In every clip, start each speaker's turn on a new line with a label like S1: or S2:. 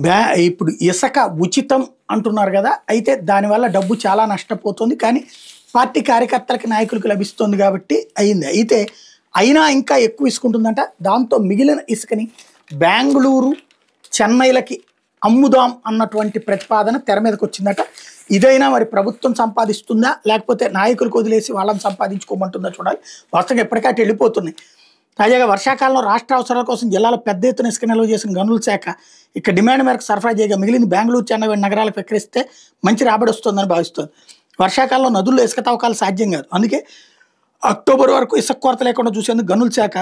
S1: బ్యా ఇప్పుడు ఇసుక ఉచితం అంటున్నారు కదా! అయితే దానివల్ల డబ్బు చాలా నష్టపోతుంది. కానీ పార్టీ కార్యకర్తలకి, నాయకులకు లభిస్తుంది కాబట్టి అయింది. అయితే అయినా ఇంకా ఎక్కువ ఇసుక ఉంటుందంట. దాంతో మిగిలిన ఇసుకని బెంగుళూరు, చెన్నైలకి అమ్ముదాం అన్నటువంటి ప్రతిపాదన తెర మీదకొచ్చిందట. ఇదైనా మరి ప్రభుత్వం సంపాదిస్తుందా? లేకపోతే నాయకులకు వదిలేసి వాళ్ళని సంపాదించుకోమంటుందా చూడాలి. వాస్తవంగా ఎప్పటికీ అటు వెళ్ళిపోతున్నాయి. తాజాగా వర్షాకాలంలో రాష్ట్ర అవసరాల కోసం జిల్లాలో పెద్ద ఎత్తున ఇసుక నిల్వ చేసిన గనుల శాఖ ఇక్కడ డిమాండ్ మేరకు సరఫరా చేయగా మిగిలింది బెంగళూరు, చెన్నై వంటి నగరాలకు విక్రయిస్తే మంచి రాబడి వస్తుందని భావిస్తోంది. వర్షాకాలంలో నదుల్లో ఇసుక తవ్వకాలు సాధ్యం కాదు. అందుకే అక్టోబర్ వరకు ఇసుక కొరత లేకుండా చూసేందుకు గనుల శాఖ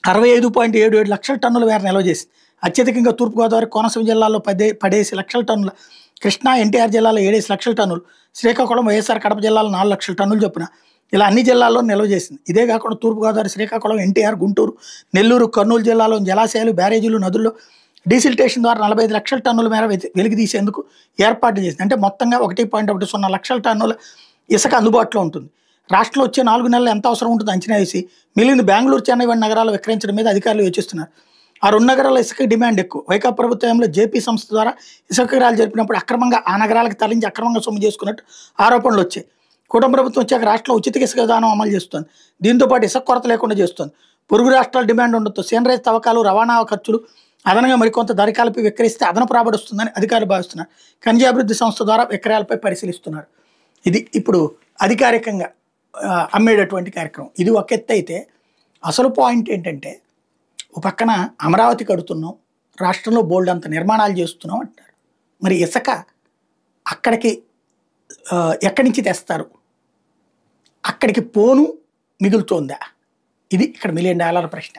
S1: 65.77 లక్షల టన్నుల మేర నిల్వ చేసింది. అత్యధికంగా తూర్పుగోదావరి, కోనసీమ జిల్లాల్లో 10 లక్షల టన్నుల, కృష్ణా, ఎన్టీఆర్ జిల్లాలో 7 లక్షల టన్నులు, శ్రీకాకుళం, వైఎస్ఆర్ కడప జిల్లాలో 4 లక్షల టన్నులు చొప్పున ఇలా అన్ని జిల్లాల్లో నిల్వ చేసింది. ఇదే కాకుండా తూర్పుగోదావరి, శ్రీకాకుళం, ఎన్టీఆర్, గుంటూరు, నెల్లూరు, కర్నూలు జిల్లాలో జలాశయాలు, బ్యారేజీలు, నదుల్లో డీసిల్టేషన్ ద్వారా 45 లక్షల టన్నుల మేర వెలికి తీసేందుకు ఏర్పాట్లు చేసింది. అంటే మొత్తంగా 1.10 లక్షల టన్నుల ఇసుక అందుబాటులో ఉంటుంది. రాష్ట్రంలో వచ్చే 4 నెలలు ఎంత అవసరం ఉంటుందో అంచనా వేసి మిగిలిన బెంగళూరు, చెన్నై వంటి నగరాలు విక్రయించడం మీద అధికారులు యోచిస్తున్నారు. ఆ 2 నగరాల ఇసుక డిమాండ్ ఎక్కువ. వైకాపా ప్రభుత్వంలో జేపీ సంస్థ ద్వారా ఇసుక కార్యాలు జరిపినప్పుడు అక్రమంగా ఆ నగరాలకు తరలించి అక్రమంగా సొమ్ము చేసుకున్నట్టు ఆరోపణలు వచ్చాయి. కూటమి ప్రభుత్వం వచ్చాక రాష్ట్రంలో ఉచిత ఇసుక విధానం అమలు చేస్తుంది. దీంతో పాటు ఇసుక కొరత లేకుండా చేస్తుంది. పొరుగు రాష్ట్రాల డిమాండ్ ఉండడంతో సేనరైజ్ తవ్వకాలు, రవాణా ఖర్చులు అదనంగా మరికొంత ధర కలిపి విక్రయిస్తే అదనపు రాబడి వస్తుందని అధికారులు భావిస్తున్నారు. ఖనిజ అభివృద్ధి సంస్థ ద్వారా విక్రయాలపై పరిశీలిస్తున్నారు. ఇది ఇప్పుడు అధికారికంగా అమ్మేటటువంటి కార్యక్రమం. ఇది ఒక ఎత్తు అయితే అసలు పాయింట్ ఏంటంటే, ఒక పక్కన అమరావతి కడుతున్నాం, రాష్ట్రంలో బోల్డ్ అంత నిర్మాణాలు చేస్తున్నాం అంటారు. మరి ఇసుక అక్కడికి ఎక్కడి నుంచి తెస్తారు? అక్కడికి పోను మిగులుతోందా? ఇది ఇక్కడ $1 మిలియన్ ప్రశ్న.